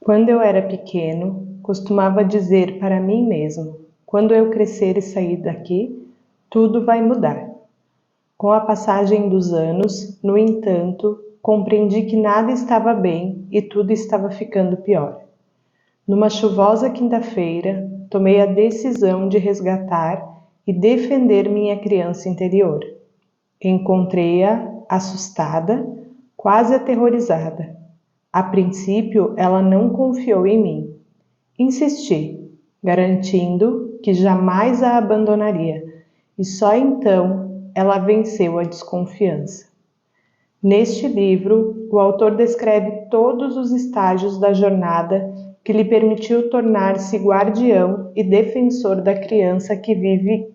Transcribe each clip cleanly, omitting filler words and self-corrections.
Quando eu era pequeno, costumava dizer para mim mesmo: quando eu crescer e sair daqui, tudo vai mudar. Com a passagem dos anos, no entanto, compreendi que nada estava bem e tudo estava ficando pior. Numa chuvosa quinta-feira, tomei a decisão de resgatar e defender minha criança interior. Encontrei-a assustada, quase aterrorizada. A princípio, ela não confiou em mim. Insisti, garantindo que jamais a abandonaria, e só então ela venceu a desconfiança. Neste livro, o autor descreve todos os estágios da jornada que lhe permitiu tornar-se guardião e defensor da criança que vive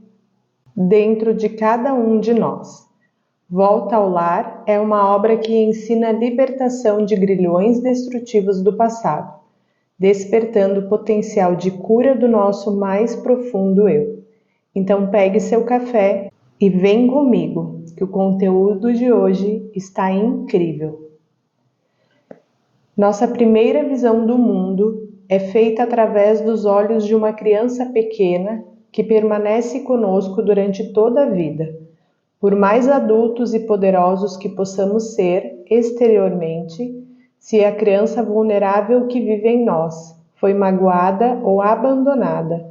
dentro de cada um de nós. Volta ao Lar é uma obra que ensina a libertação de grilhões destrutivos do passado, despertando o potencial de cura do nosso mais profundo eu. Então pegue seu café e vem comigo, que o conteúdo de hoje está incrível. Nossa primeira visão do mundo é feita através dos olhos de uma criança pequena que permanece conosco durante toda a vida. Por mais adultos e poderosos que possamos ser exteriormente, se a criança vulnerável que vive em nós foi magoada ou abandonada,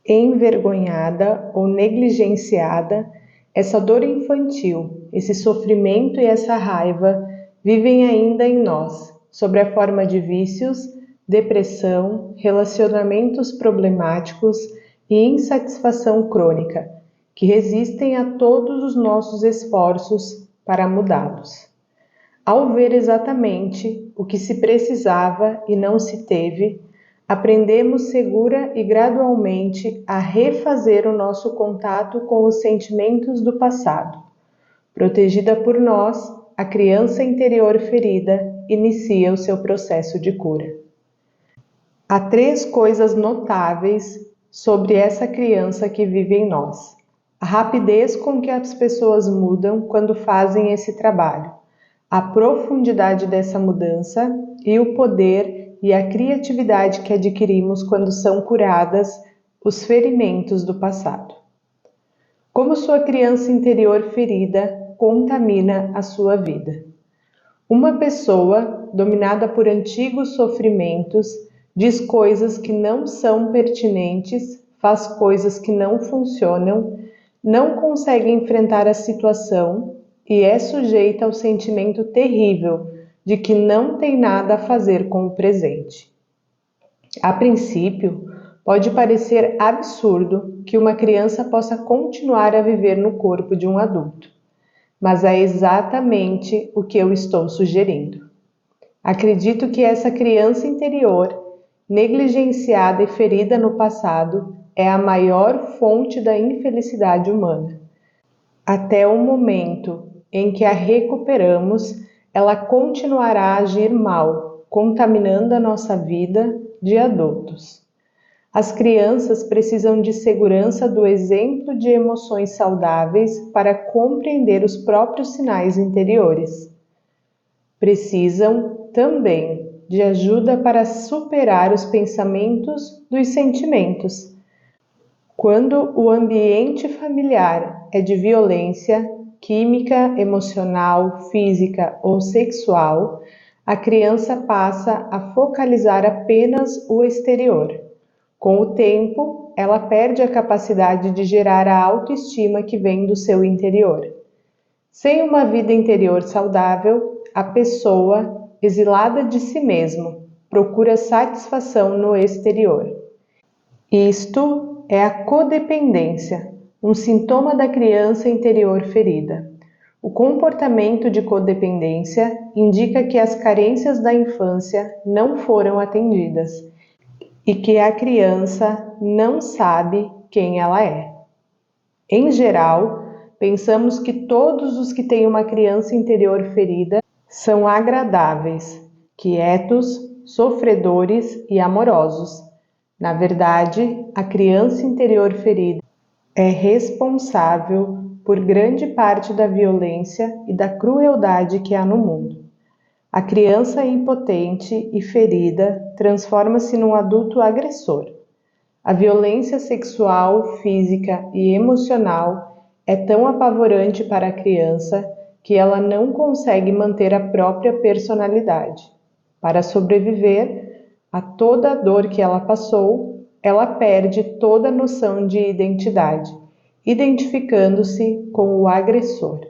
envergonhada ou negligenciada, essa dor infantil, esse sofrimento e essa raiva vivem ainda em nós, sob a forma de vícios, depressão, relacionamentos problemáticos e insatisfação crônica, que resistem a todos os nossos esforços para mudá-los. Ao ver exatamente o que se precisava e não se teve, aprendemos segura e gradualmente a refazer o nosso contato com os sentimentos do passado. Protegida por nós, a criança interior ferida inicia o seu processo de cura. Há 3 coisas notáveis sobre essa criança que vive em nós. A rapidez com que as pessoas mudam quando fazem esse trabalho, a profundidade dessa mudança e o poder e a criatividade que adquirimos quando são curadas os ferimentos do passado. Como sua criança interior ferida contamina a sua vida. Uma pessoa dominada por antigos sofrimentos diz coisas que não são pertinentes, faz coisas que não funcionam, não consegue enfrentar a situação e é sujeita ao sentimento terrível de que não tem nada a fazer com o presente. A princípio, pode parecer absurdo que uma criança possa continuar a viver no corpo de um adulto, mas é exatamente o que eu estou sugerindo. Acredito que essa criança interior, negligenciada e ferida no passado, é a maior fonte da infelicidade humana. Até o momento em que a recuperamos, ela continuará a agir mal, contaminando a nossa vida de adultos. As crianças precisam de segurança do exemplo de emoções saudáveis para compreender os próprios sinais interiores. Precisam também de ajuda para superar os pensamentos dos sentimentos. Quando o ambiente familiar é de violência, química, emocional, física ou sexual, a criança passa a focalizar apenas o exterior. Com o tempo, ela perde a capacidade de gerar a autoestima que vem do seu interior. Sem uma vida interior saudável, a pessoa, exilada de si mesma, procura satisfação no exterior. Isto é a codependência, um sintoma da criança interior ferida. O comportamento de codependência indica que as carências da infância não foram atendidas e que a criança não sabe quem ela é. Em geral, pensamos que todos os que têm uma criança interior ferida são agradáveis, quietos, sofredores e amorosos. Na verdade, a criança interior ferida é responsável por grande parte da violência e da crueldade que há no mundo. A criança impotente e ferida transforma-se num adulto agressor. A violência sexual, física e emocional é tão apavorante para a criança que ela não consegue manter a própria personalidade. Para sobreviver a toda a dor que ela passou, ela perde toda a noção de identidade, identificando-se com o agressor.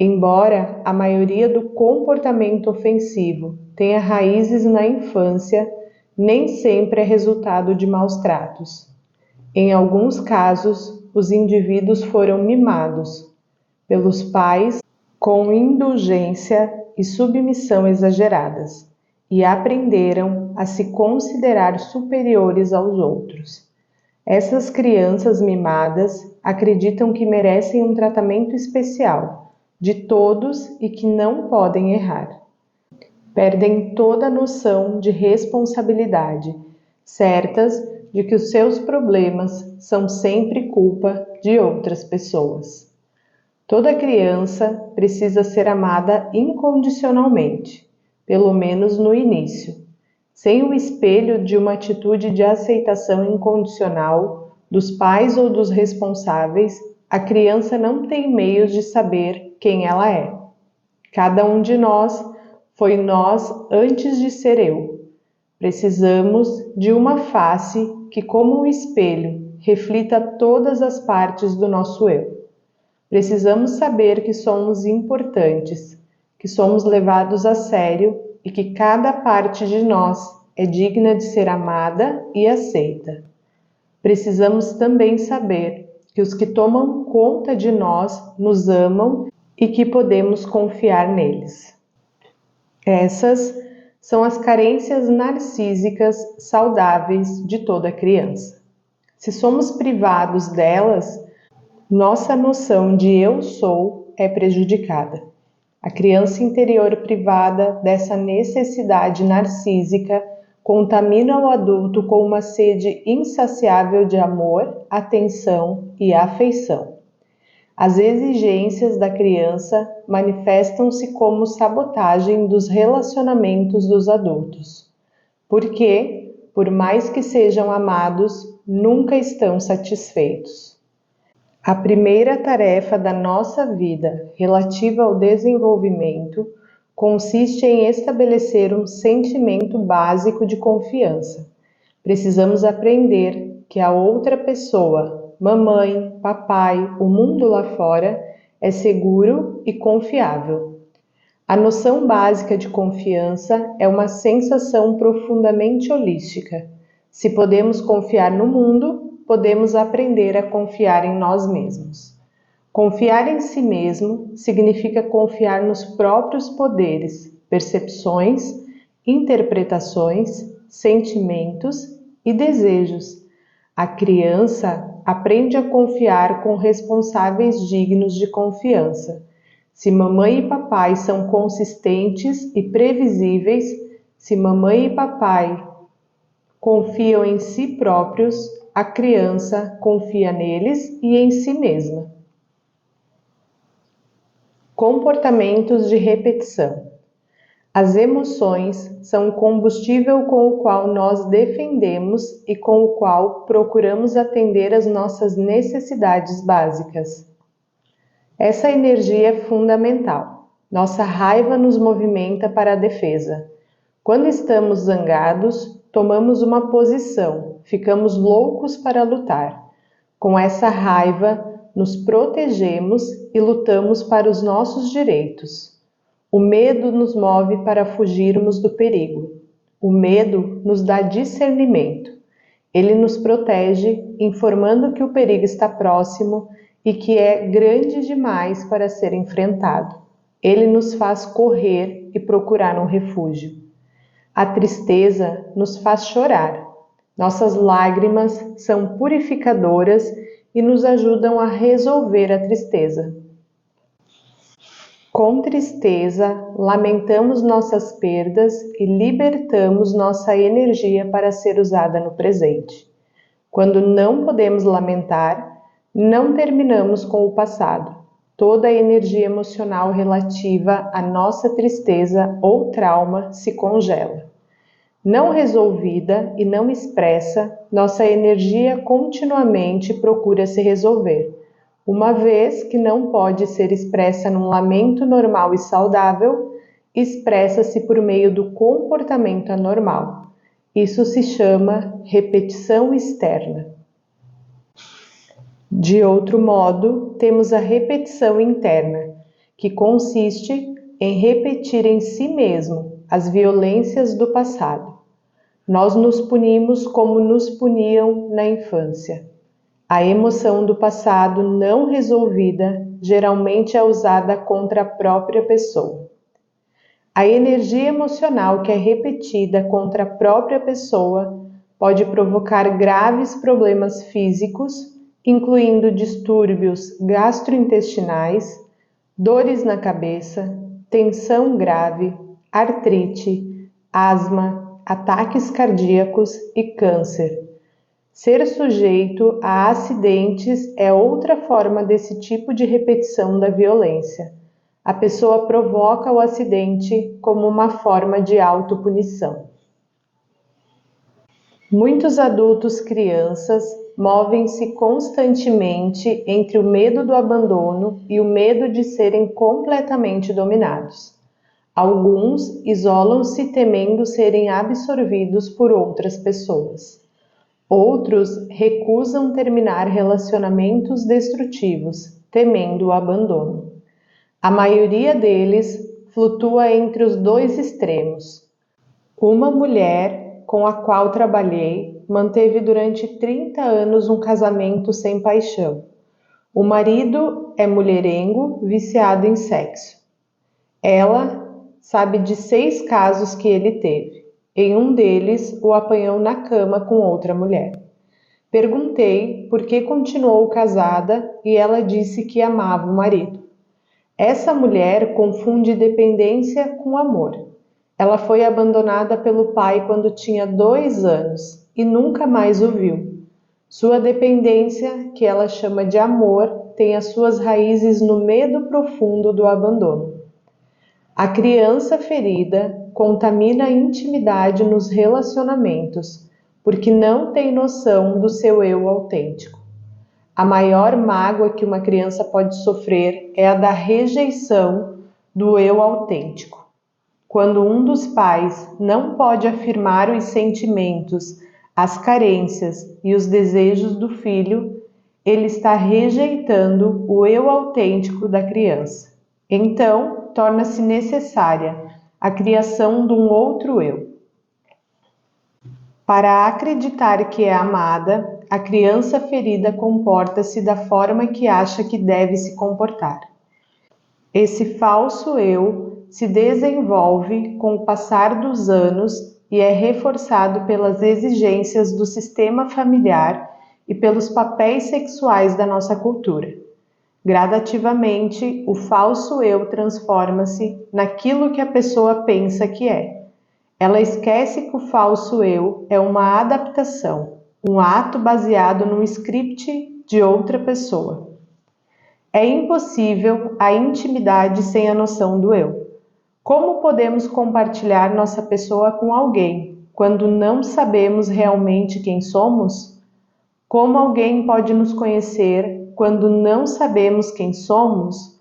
Embora a maioria do comportamento ofensivo tenha raízes na infância, nem sempre é resultado de maus tratos. Em alguns casos, os indivíduos foram mimados pelos pais com indulgência e submissão exageradas e aprenderam a se considerar superiores aos outros. Essas crianças mimadas acreditam que merecem um tratamento especial de todos e que não podem errar. Perdem toda a noção de responsabilidade, certas de que os seus problemas são sempre culpa de outras pessoas. Toda criança precisa ser amada incondicionalmente, pelo menos no início. Sem o espelho de uma atitude de aceitação incondicional dos pais ou dos responsáveis, a criança não tem meios de saber quem ela é. Cada um de nós foi nós antes de ser eu. Precisamos de uma face que, como um espelho, reflita todas as partes do nosso eu. Precisamos saber que somos importantes, que somos levados a sério e que cada parte de nós é digna de ser amada e aceita. Precisamos também saber que os que tomam conta de nós nos amam e que podemos confiar neles. Essas são as carências narcísicas saudáveis de toda criança. Se somos privados delas, nossa noção de eu sou é prejudicada. A criança interior privada dessa necessidade narcísica contamina o adulto com uma sede insaciável de amor, atenção e afeição. As exigências da criança manifestam-se como sabotagem dos relacionamentos dos adultos, porque, por mais que sejam amados, nunca estão satisfeitos. A primeira tarefa da nossa vida relativa ao desenvolvimento consiste em estabelecer um sentimento básico de confiança. Precisamos aprender que a outra pessoa, mamãe, papai, o mundo lá fora, é seguro e confiável. A noção básica de confiança é uma sensação profundamente holística. Se podemos confiar no mundo, podemos aprender a confiar em nós mesmos. Confiar em si mesmo significa confiar nos próprios poderes, percepções, interpretações, sentimentos e desejos. A criança aprende a confiar com responsáveis dignos de confiança. Se mamãe e papai são consistentes e previsíveis, se mamãe e papai confiam em si próprios, a criança confia neles e em si mesma. Comportamentos de repetição. As emoções são o combustível com o qual nós defendemos e com o qual procuramos atender às nossas necessidades básicas. Essa energia é fundamental. Nossa raiva nos movimenta para a defesa. Quando estamos zangados, tomamos uma posição, ficamos loucos para lutar. Com essa raiva, nos protegemos e lutamos para os nossos direitos. O medo nos move para fugirmos do perigo. O medo nos dá discernimento. Ele nos protege, informando que o perigo está próximo e que é grande demais para ser enfrentado. Ele nos faz correr e procurar um refúgio. A tristeza nos faz chorar. Nossas lágrimas são purificadoras e nos ajudam a resolver a tristeza. Com tristeza, lamentamos nossas perdas e libertamos nossa energia para ser usada no presente. Quando não podemos lamentar, não terminamos com o passado. toda a energia emocional relativa à nossa tristeza ou trauma se congela. Não resolvida e não expressa, nossa energia continuamente procura se resolver, uma vez que não pode ser expressa num lamento normal e saudável, expressa-se por meio do comportamento anormal. Isso se chama repetição externa. De outro modo, temos a repetição interna, que consiste em repetir em si mesmo as violências do passado. Nós nos punimos como nos puniam na infância. A emoção do passado não resolvida geralmente é usada contra a própria pessoa. A energia emocional que é repetida contra a própria pessoa pode provocar graves problemas físicos, incluindo distúrbios gastrointestinais, dores na cabeça, tensão grave, artrite, asma, ataques cardíacos e câncer. Ser sujeito a acidentes é outra forma desse tipo de repetição da violência. A pessoa provoca o acidente como uma forma de autopunição. Muitos adultos crianças movem-se constantemente entre o medo do abandono e o medo de serem completamente dominados. Alguns isolam-se temendo serem absorvidos por outras pessoas. Outros recusam terminar relacionamentos destrutivos, temendo o abandono. A maioria deles flutua entre os dois extremos. Uma mulher com a qual trabalhei manteve durante 30 anos um casamento sem paixão. O marido é mulherengo, viciado em sexo. Ela sabe de 6 casos que ele teve. Em um deles, o apanhou na cama com outra mulher. Perguntei por que continuou casada e ela disse que amava o marido. Essa mulher confunde dependência com amor. Ela foi abandonada pelo pai quando tinha 2 anos e nunca mais o viu. Sua dependência, que ela chama de amor, tem as suas raízes no medo profundo do abandono. A criança ferida contamina a intimidade nos relacionamentos, porque não tem noção do seu eu autêntico. A maior mágoa que uma criança pode sofrer é a da rejeição do eu autêntico. Quando um dos pais não pode afirmar os sentimentos, as carências e os desejos do filho, ele está rejeitando o eu autêntico da criança. Então, torna-se necessária a criação de um outro eu. Para acreditar que é amada, a criança ferida comporta-se da forma que acha que deve se comportar. Esse falso eu se desenvolve com o passar dos anos e é reforçado pelas exigências do sistema familiar e pelos papéis sexuais da nossa cultura. Gradativamente, o falso eu transforma-se naquilo que a pessoa pensa que é. Ela esquece que o falso eu é uma adaptação, um ato baseado num script de outra pessoa. É impossível a intimidade sem a noção do eu. Como podemos compartilhar nossa pessoa com alguém quando não sabemos realmente quem somos? Como alguém pode nos conhecer quando não sabemos quem somos?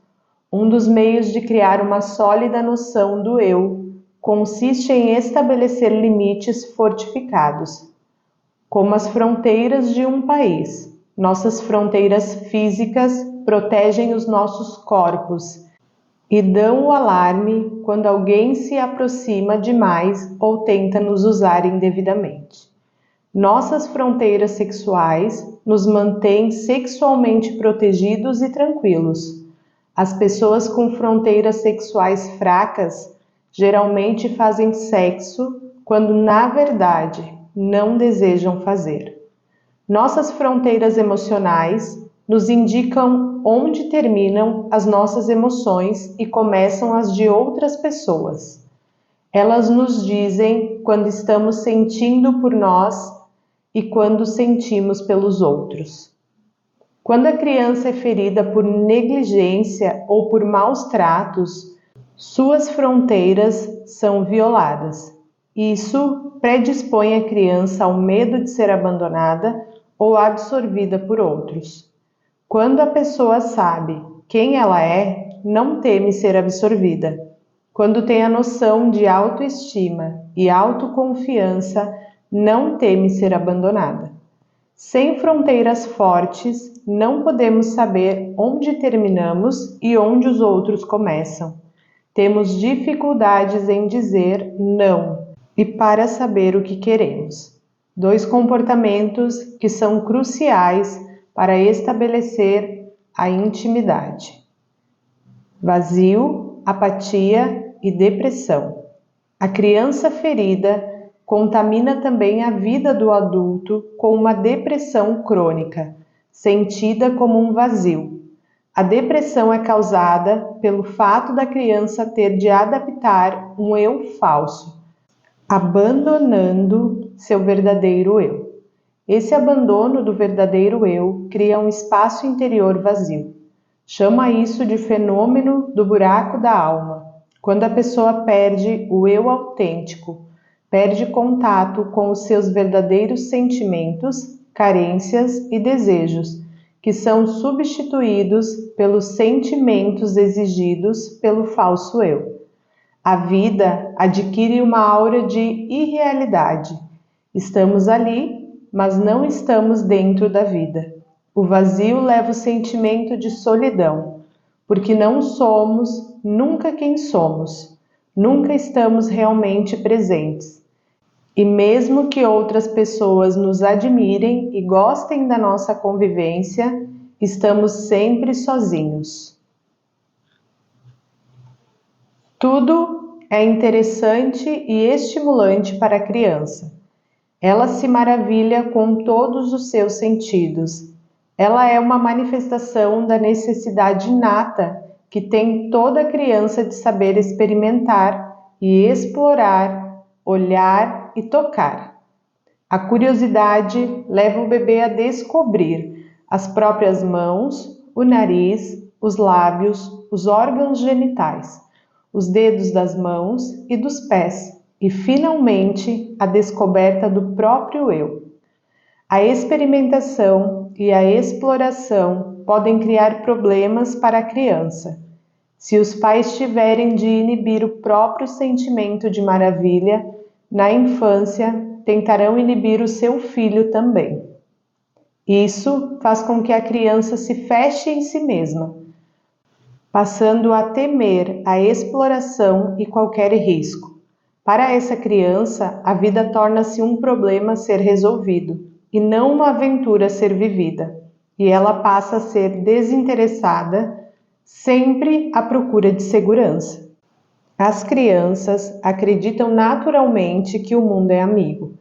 Um dos meios de criar uma sólida noção do eu consiste em estabelecer limites fortificados, como as fronteiras de um país. Nossas fronteiras físicas protegem os nossos corpos e dão o alarme quando alguém se aproxima demais ou tenta nos usar indevidamente. Nossas fronteiras sexuais nos mantêm sexualmente protegidos e tranquilos. As pessoas com fronteiras sexuais fracas geralmente fazem sexo quando, na verdade, não desejam fazer. Nossas fronteiras emocionais nos indicam onde terminam as nossas emoções e começam as de outras pessoas. Elas nos dizem quando estamos sentindo por nós e quando sentimos pelos outros. Quando a criança é ferida por negligência ou por maus tratos, suas fronteiras são violadas. Isso predispõe a criança ao medo de ser abandonada ou absorvida por outros. Quando a pessoa sabe quem ela é, não teme ser absorvida. Quando tem a noção de autoestima e autoconfiança, não teme ser abandonada. Sem fronteiras fortes, não podemos saber onde terminamos e onde os outros começam. Temos dificuldades em dizer não e para saber o que queremos. Dois comportamentos que são cruciais para estabelecer a intimidade: vazio, apatia e depressão. A criança ferida contamina também a vida do adulto com uma depressão crônica, sentida como um vazio. A depressão é causada pelo fato da criança ter de adaptar um eu falso, abandonando seu verdadeiro eu. Esse abandono do verdadeiro eu cria um espaço interior vazio. Chama isso de fenômeno do buraco da alma, quando a pessoa perde o eu autêntico, perde contato com os seus verdadeiros sentimentos, carências e desejos, que são substituídos pelos sentimentos exigidos pelo falso eu. A vida adquire uma aura de irrealidade. Estamos ali, mas não estamos dentro da vida. O vazio leva o sentimento de solidão, porque não somos nunca quem somos, nunca estamos realmente presentes. E mesmo que outras pessoas nos admirem e gostem da nossa convivência, estamos sempre sozinhos. Tudo é interessante e estimulante para a criança. Ela se maravilha com todos os seus sentidos. Ela é uma manifestação da necessidade inata que tem toda criança de saber experimentar e explorar, olhar e tocar. A curiosidade leva o bebê a descobrir as próprias mãos, o nariz, os lábios, os órgãos genitais, os dedos das mãos e dos pés e, finalmente, a descoberta do próprio eu. A experimentação e a exploração podem criar problemas para a criança. Se os pais tiverem de inibir o próprio sentimento de maravilha, na infância tentarão inibir o seu filho também. Isso faz com que a criança se feche em si mesma, passando a temer a exploração e qualquer risco. Para essa criança, a vida torna-se um problema a ser resolvido e não uma aventura a ser vivida, e ela passa a ser desinteressada, sempre à procura de segurança. As crianças acreditam naturalmente que o mundo é amigo.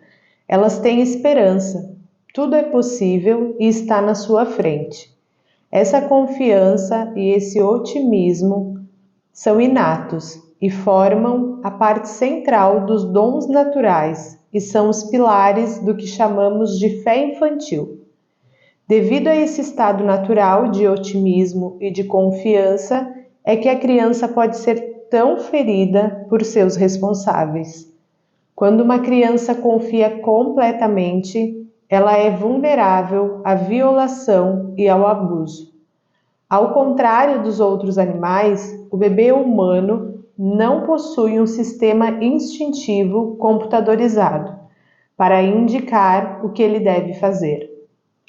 Elas têm esperança, tudo é possível e está na sua frente. Essa confiança e esse otimismo são inatos e formam a parte central dos dons naturais e são os pilares do que chamamos de fé infantil. Devido a esse estado natural de otimismo e de confiança, é que a criança pode ser tão ferida por seus responsáveis. Quando uma criança confia completamente, ela é vulnerável à violação e ao abuso. Ao contrário dos outros animais, o bebê humano não possui um sistema instintivo computadorizado para indicar o que ele deve fazer.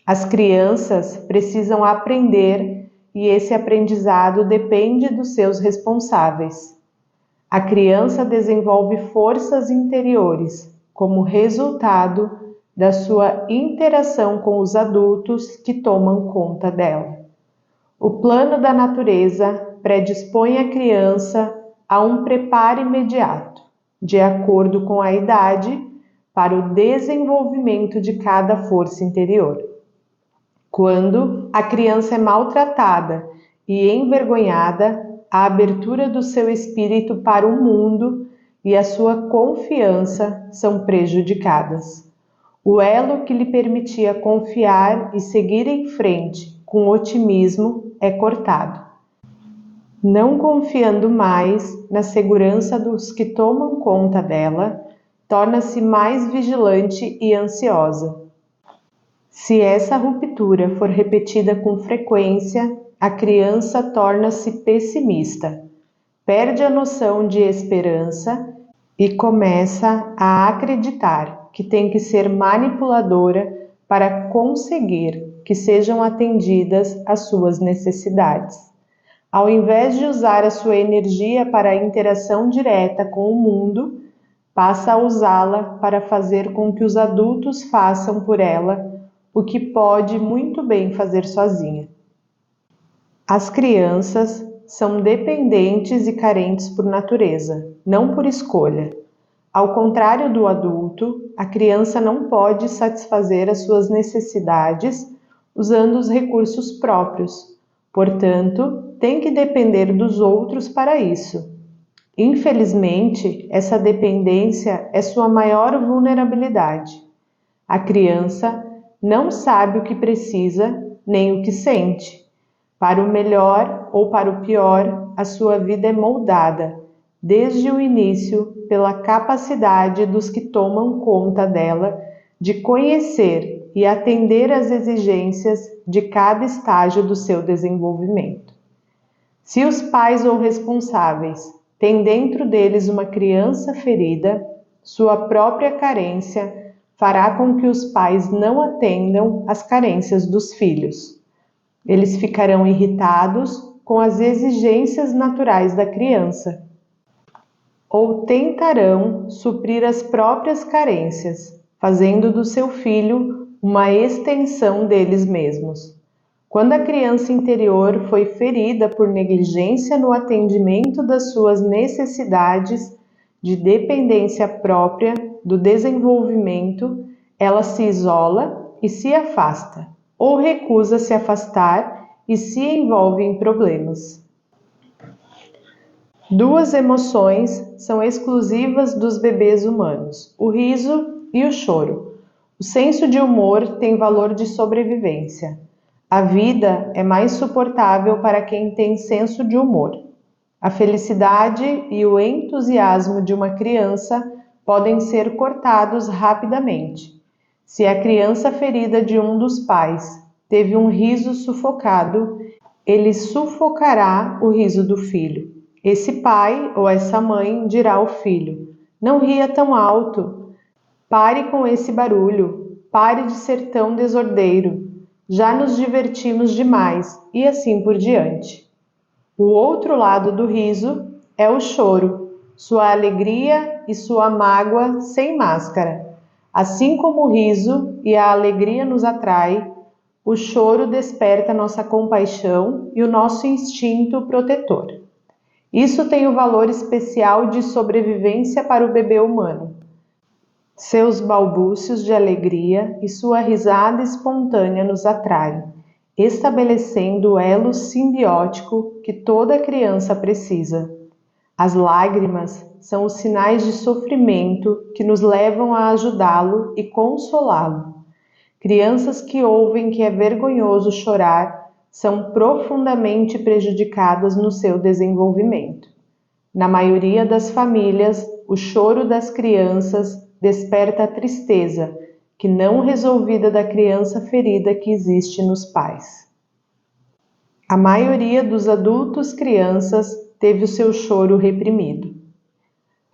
As crianças precisam aprender e esse aprendizado depende dos seus responsáveis. A criança desenvolve forças interiores como resultado da sua interação com os adultos que tomam conta dela. O plano da natureza predispõe a criança a um preparo imediato, de acordo com a idade, para o desenvolvimento de cada força interior. Quando a criança é maltratada e envergonhada, a abertura do seu espírito para o mundo e a sua confiança são prejudicadas. O elo que lhe permitia confiar e seguir em frente com otimismo, é cortado. Não confiando mais na segurança dos que tomam conta dela, torna-se mais vigilante e ansiosa. Se essa ruptura for repetida com frequência, a criança torna-se pessimista, perde a noção de esperança e começa a acreditar que tem que ser manipuladora para conseguir que sejam atendidas as suas necessidades. Ao invés de usar a sua energia para a interação direta com o mundo, passa a usá-la para fazer com que os adultos façam por ela o que pode muito bem fazer sozinha. As crianças são dependentes e carentes por natureza, não por escolha. Ao contrário do adulto, a criança não pode satisfazer as suas necessidades usando os recursos próprios. Portanto, tem que depender dos outros para isso. Infelizmente, essa dependência é sua maior vulnerabilidade. A criança não sabe o que precisa nem o que sente. Para o melhor ou para o pior, a sua vida é moldada, desde o início, pela capacidade dos que tomam conta dela de conhecer e atender às exigências de cada estágio do seu desenvolvimento. Se os pais ou responsáveis têm dentro deles uma criança ferida, sua própria carência fará com que os pais não atendam às carências dos filhos. Eles ficarão irritados com as exigências naturais da criança, ou tentarão suprir as próprias carências, fazendo do seu filho uma extensão deles mesmos. Quando a criança interior foi ferida por negligência no atendimento das suas necessidades de dependência própria do desenvolvimento, ela se isola e se afasta, ou recusa se afastar e se envolve em problemas. Duas emoções são exclusivas dos bebês humanos: o riso e o choro. O senso de humor tem valor de sobrevivência. A vida é mais suportável para quem tem senso de humor. A felicidade e o entusiasmo de uma criança podem ser cortados rapidamente. Se a criança ferida de um dos pais teve um riso sufocado, ele sufocará o riso do filho. Esse pai ou essa mãe dirá ao filho: não ria tão alto, pare com esse barulho, pare de ser tão desordeiro, já nos divertimos demais, e assim por diante. O outro lado do riso é o choro, sua alegria e sua mágoa sem máscara. Assim como o riso e a alegria nos atrai, o choro desperta nossa compaixão e o nosso instinto protetor. Isso tem o valor especial de sobrevivência para o bebê humano. Seus balbúcios de alegria e sua risada espontânea nos atraem, estabelecendo o elo simbiótico que toda criança precisa. As lágrimas são os sinais de sofrimento que nos levam a ajudá-lo e consolá-lo. Crianças que ouvem que é vergonhoso chorar são profundamente prejudicadas no seu desenvolvimento. Na maioria das famílias, o choro das crianças desperta a tristeza, que não resolvida da criança ferida que existe nos pais. A maioria dos adultos crianças teve o seu choro reprimido.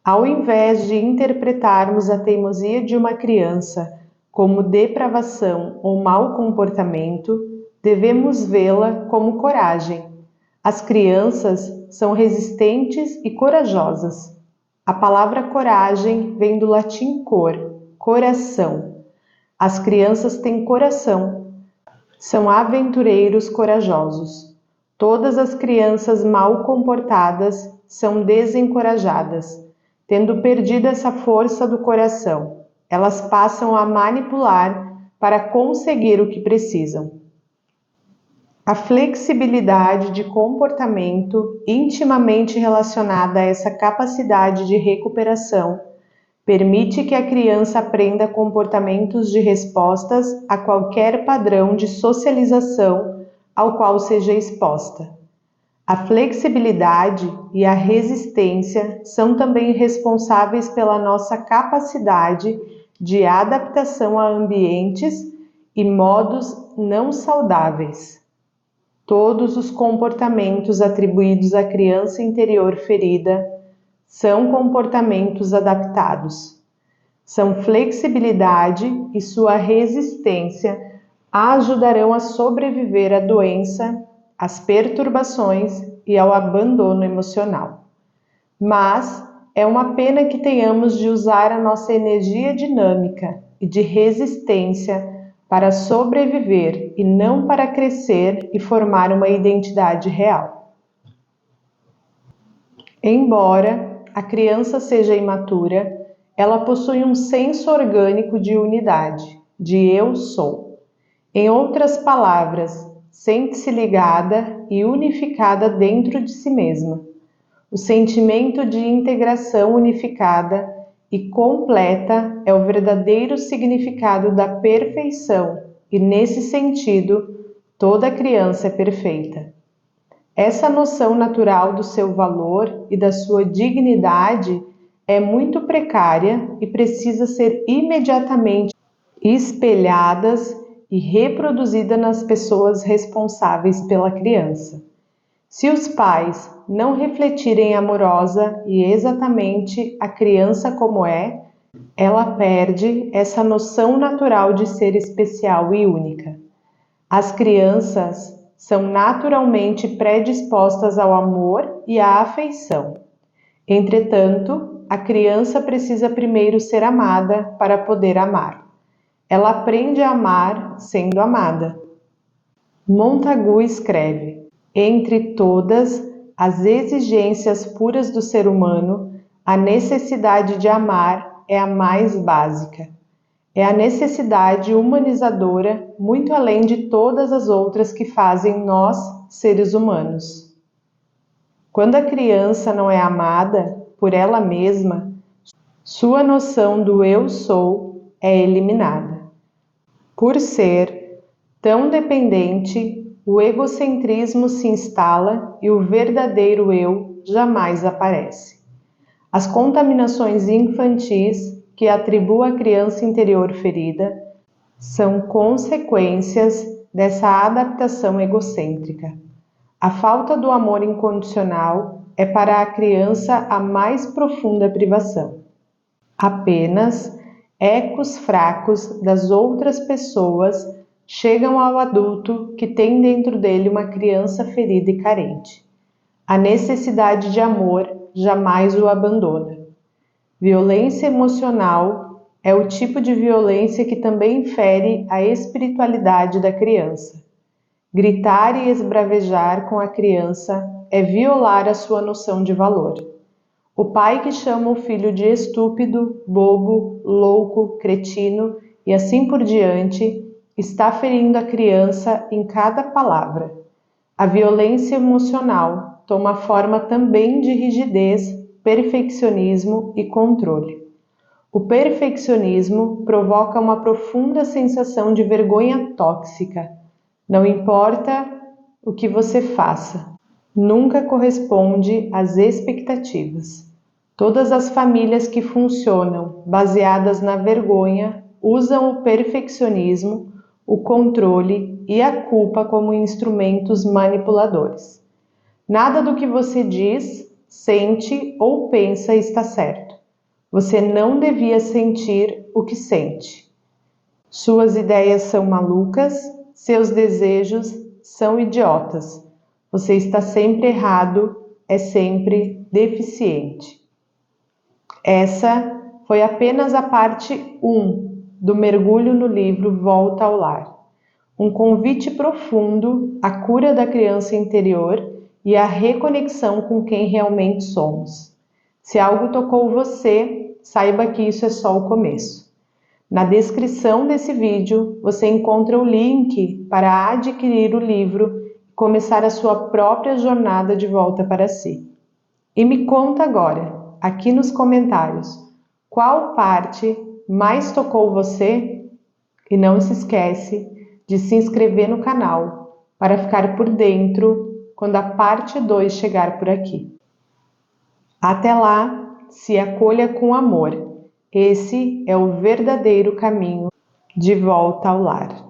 Ao invés de interpretarmos a teimosia de uma criança como depravação ou mau comportamento, devemos vê-la como coragem. As crianças são resistentes e corajosas. A palavra coragem vem do latim cor, coração. As crianças têm coração. São aventureiros corajosos. Todas as crianças mal comportadas são desencorajadas. Tendo perdido essa força do coração, elas passam a manipular para conseguir o que precisam. A flexibilidade de comportamento, intimamente relacionada a essa capacidade de recuperação, permite que a criança aprenda comportamentos de respostas a qualquer padrão de socialização ao qual seja exposta. A flexibilidade e a resistência são também responsáveis pela nossa capacidade de adaptação a ambientes e modos não saudáveis. Todos os comportamentos atribuídos à criança interior ferida são comportamentos adaptados. São flexibilidade e sua resistência a ajudarão a sobreviver à doença, às perturbações e ao abandono emocional. Mas é uma pena que tenhamos de usar a nossa energia dinâmica e de resistência para sobreviver e não para crescer e formar uma identidade real. Embora a criança seja imatura, ela possui um senso orgânico de unidade, de eu sou. Em outras palavras, sente-se ligada e unificada dentro de si mesma. O sentimento de integração unificada e completa é o verdadeiro significado da perfeição, e nesse sentido, toda criança é perfeita. Essa noção natural do seu valor e da sua dignidade é muito precária e precisa ser imediatamente espelhadas e reproduzida nas pessoas responsáveis pela criança. Se os pais não refletirem amorosa e exatamente a criança como é, ela perde essa noção natural de ser especial e única. As crianças são naturalmente predispostas ao amor e à afeição. Entretanto, a criança precisa primeiro ser amada para poder amar. Ela aprende a amar sendo amada. Montagu escreve: entre todas as exigências puras do ser humano, a necessidade de amar é a mais básica. É a necessidade humanizadora, muito além de todas as outras que fazem nós, seres humanos. Quando a criança não é amada por ela mesma, sua noção do eu sou é eliminada. Por ser tão dependente, o egocentrismo se instala e o verdadeiro eu jamais aparece. As contaminações infantis que atribuo à criança interior ferida são consequências dessa adaptação egocêntrica. A falta do amor incondicional é para a criança a mais profunda privação. Apenas ecos fracos das outras pessoas chegam ao adulto que tem dentro dele uma criança ferida e carente. A necessidade de amor jamais o abandona. Violência emocional é o tipo de violência que também fere a espiritualidade da criança. Gritar e esbravejar com a criança é violar a sua noção de valor. O pai que chama o filho de estúpido, bobo, louco, cretino e assim por diante, está ferindo a criança em cada palavra. A violência emocional toma forma também de rigidez, perfeccionismo e controle. O perfeccionismo provoca uma profunda sensação de vergonha tóxica. Não importa o que você faça, nunca corresponde às expectativas. Todas as famílias que funcionam baseadas na vergonha usam o perfeccionismo, o controle e a culpa como instrumentos manipuladores. Nada do que você diz, sente ou pensa está certo. Você não devia sentir o que sente. Suas ideias são malucas, seus desejos são idiotas. Você está sempre errado, é sempre deficiente. Essa foi apenas a parte 1 do mergulho no livro Volta ao Lar. Um convite profundo à cura da criança interior e à reconexão com quem realmente somos. Se algo tocou você, saiba que isso é só o começo. Na descrição desse vídeo, você encontra o link para adquirir o livro e começar a sua própria jornada de volta para si. E me conta agora, aqui nos comentários, qual parte mais tocou você? E não se esquece de se inscrever no canal, para ficar por dentro quando a parte 2 chegar por aqui. Até lá, se acolha com amor. Esse é o verdadeiro caminho de volta ao lar.